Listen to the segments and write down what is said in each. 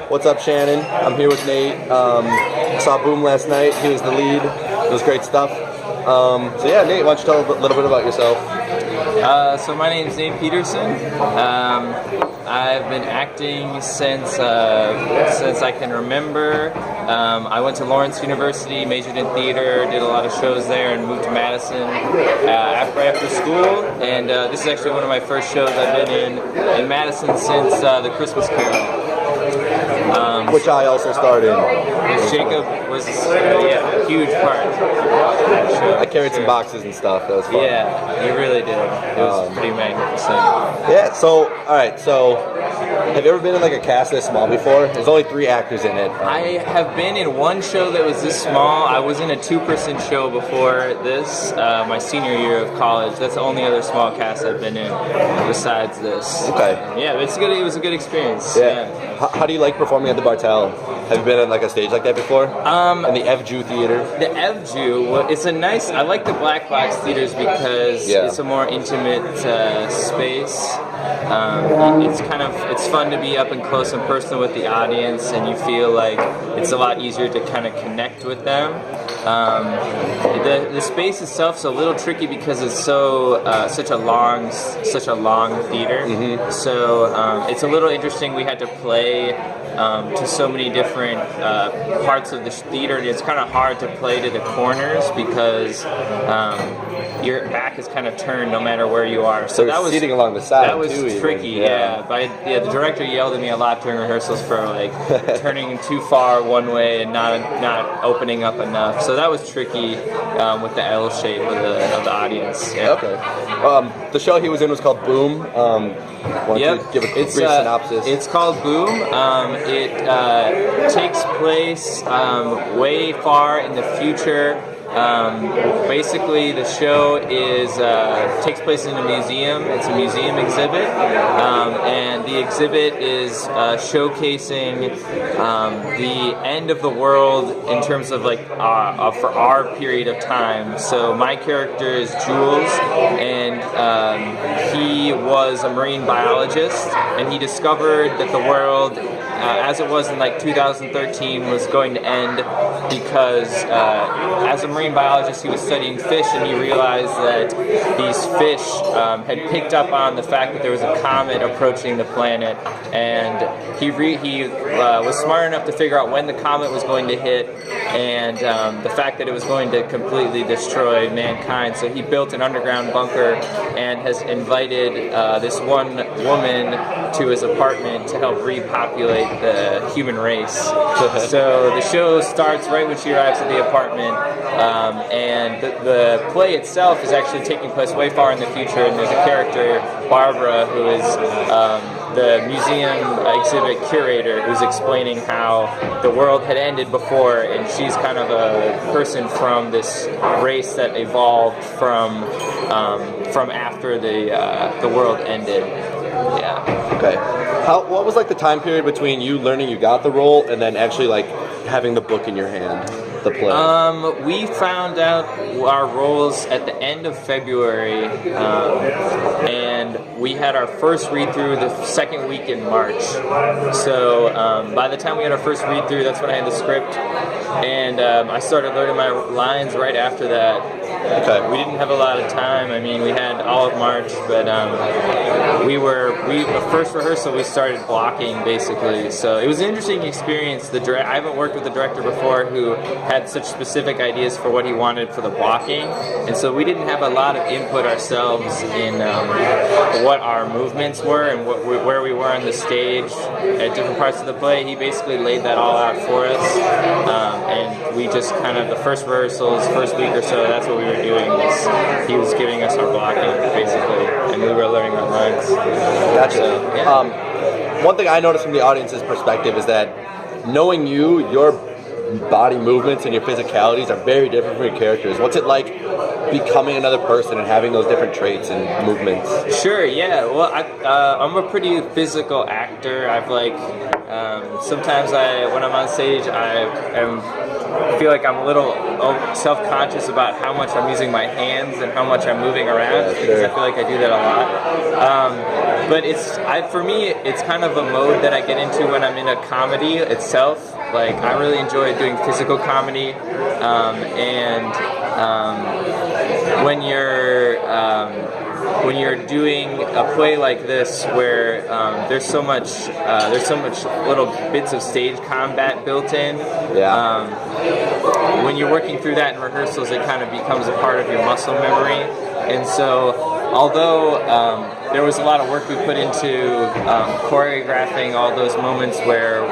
What's up, Shannon? I'm here with Nate. Saw Boom last night. He was the lead. It was great stuff. So yeah, Nate, why don't you tell a little bit about yourself? So my name's Nate Peterson. I've been acting since I can remember. I went to Lawrence University, majored in theater, did a lot of shows there, and moved to Madison after school. And this is actually one of my first shows I've been in Madison since the Christmas Carol. Which I also starred in. Jacob was a huge part. I carried some boxes and stuff. That was fun. Yeah, you really did. It was pretty magnificent. Yeah. So, all right. So, have you ever been in like a cast this small before? There's only 3 actors in it. I have been in one show that was this small. I was in a 2-person show before this, my senior year of college. That's the only other small cast I've been in besides this. Okay. Yeah, it's good. It was a good experience. Yeah. How do you like performing at the Bartel? Have you been in like a stage like that before? In the FJU Theater? The FJU, it's a nice, I like the black box theaters because it's a more intimate space. It's fun to be up and close and personal with the audience, and you feel like it's a lot easier to kind of connect with them. The space itself is a little tricky because it's such a long theater. Mm-hmm. So it's a little interesting. We had to play to so many different parts of the theater, and it's kind of hard to play to the corners because your back is kind of turned no matter where you are. So that was seating along the side. That was tricky. Yeah. The director yelled at me a lot during rehearsals for like turning too far one way and not opening up enough. So that was tricky with the L shape of the audience. Yeah. Okay. The show he was in was called Boom. Why don't you give a brief synopsis? It's called Boom. It takes place way far in the future. Basically, the show takes place in a museum. It's a museum exhibit, and the exhibit is showcasing the end of the world in terms of like for our period of time. So my character is Jules, and he was a marine biologist, and he discovered that the world, as it was in like 2013, was going to end because as a marine biologist, he was studying fish, and he realized that these fish had picked up on the fact that there was a comet approaching the planet, and he was smart enough to figure out when the comet was going to hit, and the fact that it was going to completely destroy mankind. So he built an underground bunker and has invited this one woman to his apartment to help repopulate the human race. So the show starts right when she arrives at the apartment, and the play itself is actually taking place way far in the future, and there's a character, Barbara, who is the museum exhibit curator, who's explaining how the world had ended before, and she's kind of a person from this race that evolved from after the world ended. Yeah. Okay. What was like the time period between you learning you got the role and then actually like having the book in your hand, the play? We found out our roles at the end of February, and we had our first read-through the second week in March. So by the time we had our first read-through, that's when I had the script, and I started learning my lines right after that. Okay. We didn't have a lot of time. I mean, we had all of March, but the first rehearsal we started blocking basically. So it was an interesting experience. I haven't worked with a director before who had such specific ideas for what he wanted for the blocking, and so we didn't have a lot of input ourselves in what our movements were and where we were on the stage at different parts of the play. He basically laid that all out for us, and we just kind of the first rehearsals, first week or so, that's what we were doing. He was giving us our blocking basically, and we were learning our lines. Gotcha. So, yeah. One thing I noticed from the audience's perspective is that knowing your body movements and your physicalities are very different from your characters. What's it like becoming another person and having those different traits and movements? Sure, yeah. Well, I'm a pretty physical actor. I've sometimes when I'm on stage, I feel like I'm a little self-conscious about how much I'm using my hands and how much I'm moving around, because I feel like I do that a lot. But for me, it's kind of a mode that I get into when I'm in a comedy itself. Like, I really enjoy doing physical comedy, and when you're doing a play like this, where there's so much little bits of stage combat built in. When you're working through that in rehearsals, it kind of becomes a part of your muscle memory. And so, although there was a lot of work we put into choreographing all those moments where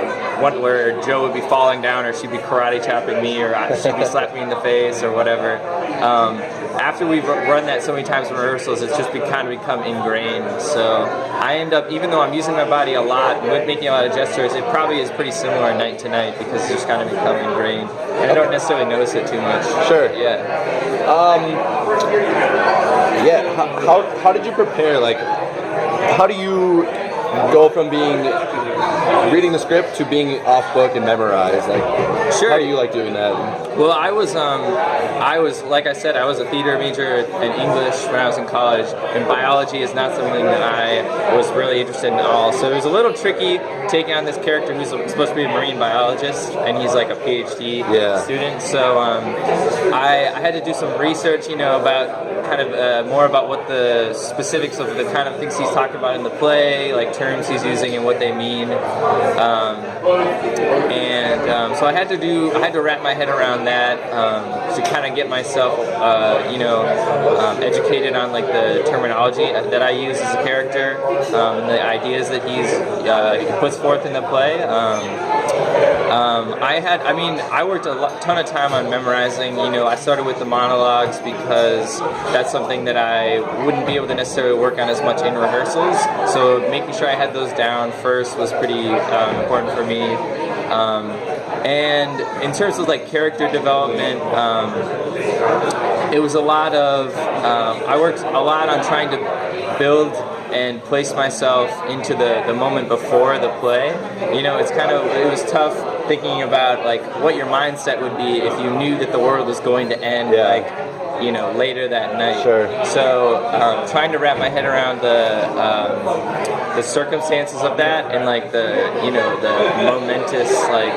Joe would be falling down, or she'd be karate chopping me, or she'd be slapping me in the face, or whatever. After we've run that so many times in rehearsals, it's just kind of become ingrained. So I end up, even though I'm using my body a lot and making a lot of gestures, it probably is pretty similar night to night, because it's just kind of become ingrained. And I don't necessarily notice it too much. Sure. Yeah. How did you prepare? Like, how do you go from reading the script to being off book and memorized? Like, sure. How do you like doing that? Well, I was like I said, I was a theater major in English when I was in college, and biology is not something that I was really interested in at all. So it was a little tricky taking on this character who's supposed to be a marine biologist, and he's like a PhD student. So I had to do some research, about kind of more about what the specifics of the kind of things he's talking about in the play, like terms he's using and what they mean. So I had to wrap my head around that to kind of get myself, educated on like the terminology that I use as a character, the ideas that he puts forth in the play. I worked a ton of time on memorizing. I started with the monologues because that's something that I wouldn't be able to necessarily work on as much in rehearsals. So making sure I had those down first was pretty important for me. And in terms of like character development, it was a lot of, I worked a lot on trying to build and place myself into the moment before the play. It was tough thinking about like what your mindset would be if you knew that the world was going to end later that night. Sure. So trying to wrap my head around the circumstances of that, and like the momentous like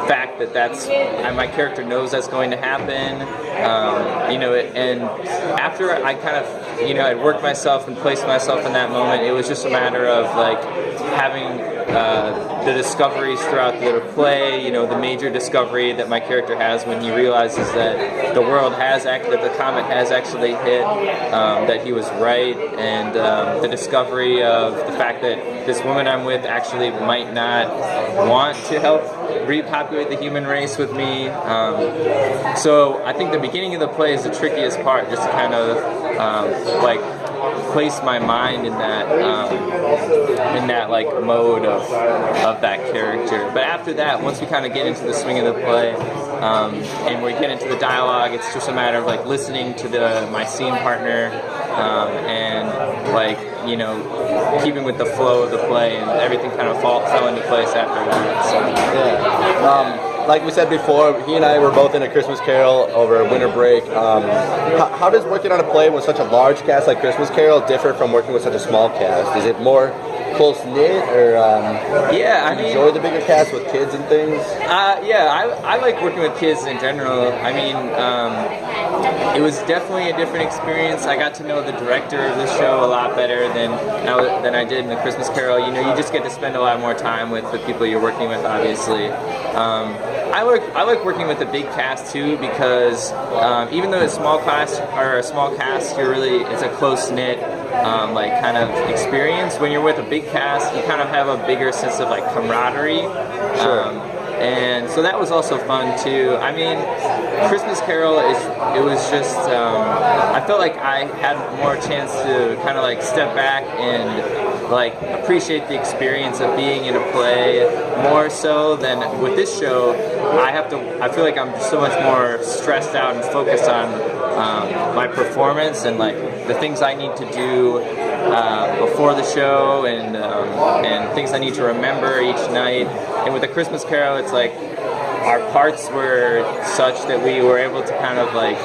fact that's my character knows that's going to happen. And after I kind of I'd worked myself and placed myself in that moment, it was just a matter of like having the discoveries throughout the play, the major discovery that my character has when he realizes that the world that the comet has actually hit, that he was right, and the discovery of the fact that this woman I'm with actually might not want to help repopulate the human race with me. So I think the beginning of the play is the trickiest part, just to kind of place my mind in that like mode of that character. But after that, once we kind of get into the swing of the play, and we get into the dialogue, it's just a matter of like listening to my scene partner, and like keeping with the flow of the play, and everything kind of fell into place after that. So, like we said before, he and I were both in A Christmas Carol over winter break. How does working on a play with such a large cast like Christmas Carol differ from working with such a small cast? Is it more close-knit, or do you enjoy the bigger cast with kids and things? I like working with kids in general. It was definitely a different experience. I got to know the director of the show a lot better than I did in The Christmas Carol. You just get to spend a lot more time with the people you're working with, obviously. I like working with a big cast too, because even though it's a small cast, it's a close-knit kind of experience. When you're with a big cast, you kind of have a bigger sense of like camaraderie. Sure. And so that was also fun too. Christmas Carol it was just, I felt like I had more chance to kind of like step back and like appreciate the experience of being in a play more so than with this show. I feel like I'm so much more stressed out and focused on my performance and like the things I need to do before the show and things I need to remember each night. And with the Christmas Carol, it's like our parts were such that we were able to kind of like,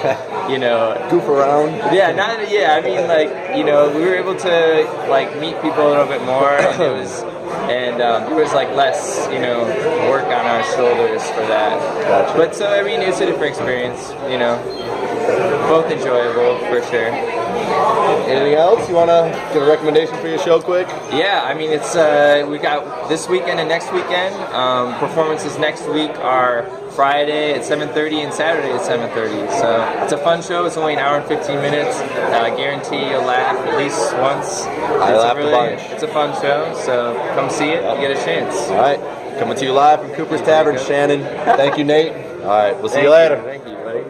you know, goof around. Yeah, I mean, like, you know, we were able to like meet people a little bit more, and it was like less, you know, work on our shoulders for that. Gotcha. But so I mean, it's a different experience, you know. Both enjoyable for sure. Anything else? You want to give a recommendation for your show quick? Yeah, I mean, it's we got this weekend and next weekend. Performances next week are Friday at 7:30 and Saturday at 7:30. So it's a fun show. It's only an hour and 15 minutes. I guarantee you'll laugh at least once. I laughed a bunch. It's a fun show, so come see it. You get a chance. All right, coming to you live from Cooper's Tavern, Shannon. Thank you, Nate. All right, we'll see you later. Thank you, buddy.